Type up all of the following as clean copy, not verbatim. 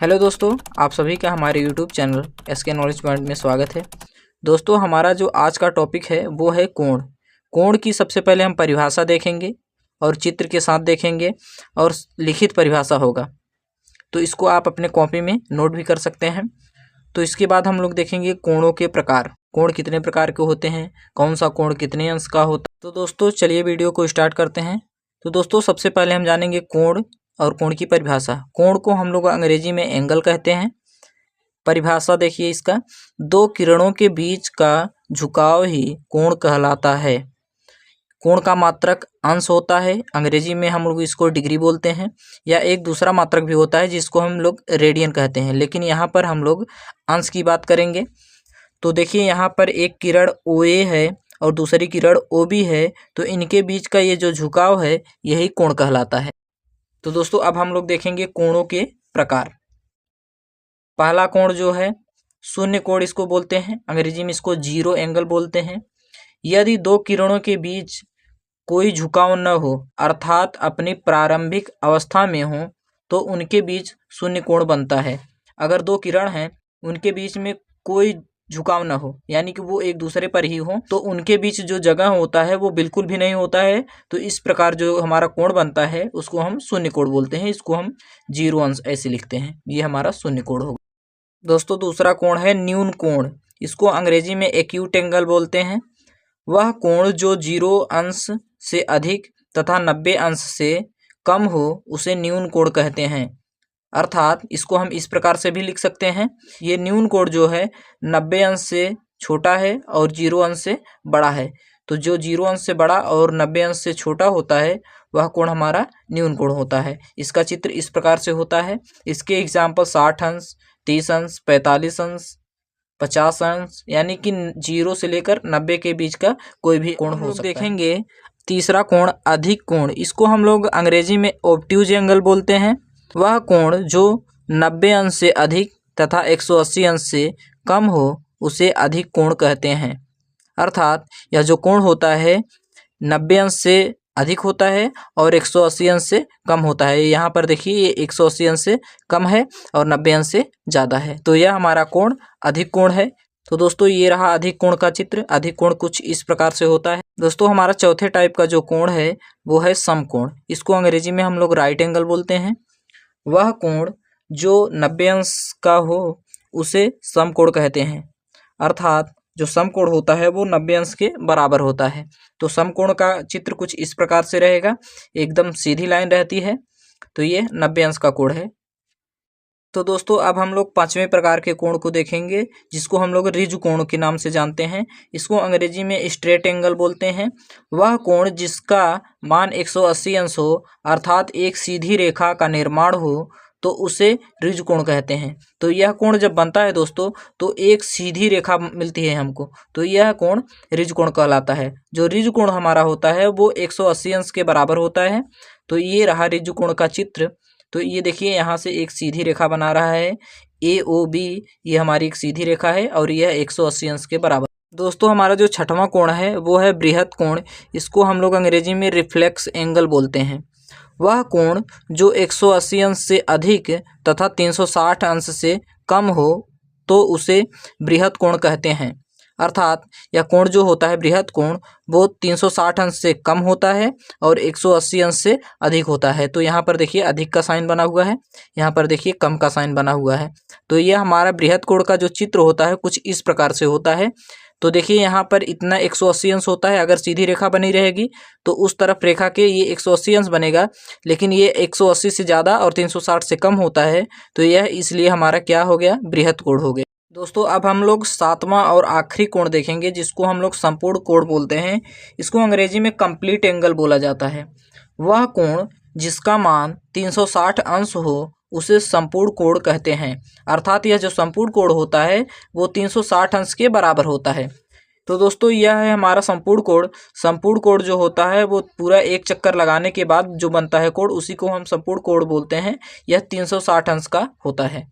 Hello दोस्तों, आप सभी का हमारे YouTube channel SK knowledge point में स्वागत है। दोस्तों, हमारा जो आज का टॉपिक है वो है कोण। कोण की सबसे पहले हम परिभाषा देखेंगे और चित्र के साथ देखेंगे और लिखित परिभाषा होगा, तो इसको आप अपने कॉपी में नोट भी कर सकते हैं। तो इसके बाद हम लोग देखेंगे कोणों के प्रकार। कोण कितने प्रकार के होते हैं, कौन सा कोण कितने अंश का होता है। तो दोस्तों चलिए वीडियो को स्टार्ट करते हैं। तो दोस्तों सबसे पहले हम जानेंगे कोण और कोण की परिभाषा। कोण को हम लोग अंग्रेजी में एंगल कहते हैं। परिभाषा देखिए इसका, दो किरणों के बीच का झुकाव ही कोण कहलाता है। कोण का मात्रक अंश होता है, अंग्रेजी में हम लोग इसको डिग्री बोलते हैं, या एक दूसरा मात्रक भी होता है जिसको हम लोग रेडियन कहते हैं, लेकिन यहाँ पर हम लोग अंश की बात करेंगे। तो देखिए यहाँ पर एक किरण OA है और दूसरी किरण OB है, तो इनके बीच का ये जो झुकाव है यही कोण कहलाता है। तो दोस्तों अब हम लोग देखेंगे कोणों के प्रकार। पहला कोण जो है शून्य कोण इसको बोलते हैं, अंग्रेजी में इसको जीरो एंगल बोलते हैं। यदि दो किरणों के बीच कोई झुकाव न हो, अर्थात अपनी प्रारंभिक अवस्था में हो, तो उनके बीच शून्य कोण बनता है। अगर दो किरण हैं उनके बीच में कोई झुकाव ना हो, यानी कि वो एक दूसरे पर ही हो, तो उनके बीच जो जगह होता है वो बिल्कुल भी नहीं होता है। तो इस प्रकार जो हमारा कोण बनता है उसको हम शून्य कोण बोलते हैं, इसको हम जीरो अंश ऐसे लिखते हैं, ये हमारा शून्य कोण होगा। दोस्तों दूसरा कोण है न्यून कोण, इसको अंग्रेजी में एक्यूट एंगल बोलते हैं। वह कोण जो 0 अंश से अधिक तथा 90 अंश से कम हो उसे न्यून कोण कहते हैं। अर्थात इसको हम इस प्रकार से भी लिख सकते हैं, ये न्यून कोण जो है 90 अंश से छोटा है और 0 अंश से बड़ा है। तो जो 0 अंश से बड़ा और 90 अंश से छोटा होता है वह कोण हमारा न्यून कोण होता है। इसका चित्र इस प्रकार से होता है। इसके एग्जाम्पल 60 अंश, 30 अंश, 45 अंश, 50 अंश, यानी कि 0 से लेकर 90 के बीच का कोई भी कोण हो सकता है। देखेंगे तीसरा कोण अधिक कोण, इसको हम लोग अंग्रेजी में ऑब्ट्यूज एंगल बोलते हैं। वह कोण जो 90 अंश से अधिक तथा 180 अंश से कम हो उसे अधिक कोण कहते हैं। अर्थात यह जो कोण होता है 90 अंश से अधिक होता है और 180 अंश से कम होता है। यहाँ पर देखिए ये 180 अंश से कम है और 90 अंश से ज़्यादा है, तो यह हमारा कोण अधिक कोण है। तो दोस्तों ये रहा अधिक कोण का चित्र। अधिक कोण कुछ इस प्रकार से होता है। दोस्तों हमारा चौथे टाइप का जो कोण है वो है समकोण, इसको अंग्रेजी में हम लोग राइट एंगल बोलते हैं। वह कोण जो 90 अंश का हो उसे समकोण कहते हैं। अर्थात जो समकोण होता है वो 90 अंश के बराबर होता है। तो समकोण का चित्र कुछ इस प्रकार से रहेगा, एकदम सीधी लाइन रहती है, तो ये 90 अंश का कोण है। तो दोस्तों अब हम लोग पांचवें प्रकार के कोण को देखेंगे, जिसको हम लोग ऋजु कोण के नाम से जानते हैं। इसको अंग्रेजी में स्ट्रेट एंगल बोलते हैं। वह कोण जिसका मान 180 अंश हो, अर्थात एक सीधी रेखा का निर्माण हो, तो उसे ऋजु कोण कहते हैं। तो यह कोण जब बनता है दोस्तों तो एक सीधी रेखा मिलती है हमको, तो यह कोण ऋजु कोण कहलाता है। जो ऋजु कोण हमारा होता है वो 180 अंश के बराबर होता है। तो ये रहा ऋजु कोण का चित्र। तो ये देखिए यहाँ से एक सीधी रेखा बना रहा है AOB, ये हमारी एक सीधी रेखा है और यह 180 अंश के बराबर। दोस्तों हमारा जो छठवां कोण है वो है बृहत कोण, इसको हम लोग अंग्रेजी में रिफ्लेक्स एंगल बोलते हैं। वह कोण जो 180 अंश से अधिक तथा 360 अंश से कम हो तो उसे बृहत कोण कहते हैं। अर्थात यह कोण जो होता है बृहत कोण वो 360 अंश से कम होता है और 180 अंश से अधिक होता है। तो यहाँ पर देखिए अधिक का साइन बना हुआ है, यहाँ पर देखिए कम का साइन बना हुआ है। तो यह हमारा बृहत कोण का जो चित्र होता है कुछ इस प्रकार से होता है। तो देखिए यहाँ पर इतना 180 अंश होता है, अगर सीधी रेखा बनी रहेगी तो उस तरफ रेखा के ये 180 अंश बनेगा, लेकिन ये 180 से ज़्यादा और 360 से कम होता है, तो यह इसलिए हमारा क्या हो गया, बृहत कोण हो गया। दोस्तों अब हम लोग सातवां और आखिरी कोण देखेंगे, जिसको हम लोग संपूर्ण कोण बोलते हैं। इसको अंग्रेजी में कंप्लीट एंगल बोला जाता है। वह कोण जिसका मान 360 अंश हो उसे संपूर्ण कोण कहते हैं। अर्थात यह जो संपूर्ण कोण होता है वो 360 अंश के बराबर होता है। तो दोस्तों यह है हमारा संपूर्ण कोण। संपूर्ण कोण जो होता है वो पूरा एक चक्कर लगाने के बाद जो बनता है कोण, उसी को हम संपूर्ण कोण बोलते हैं। यह 360 अंश का होता है।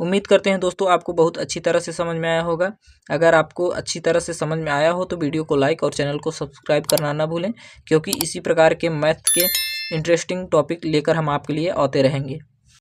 उम्मीद करते हैं दोस्तों आपको बहुत अच्छी तरह से समझ में आया होगा। अगर आपको अच्छी तरह से समझ में आया हो तो वीडियो को लाइक और चैनल को सब्सक्राइब करना ना भूलें, क्योंकि इसी प्रकार के मैथ के इंटरेस्टिंग टॉपिक लेकर हम आपके लिए आते रहेंगे।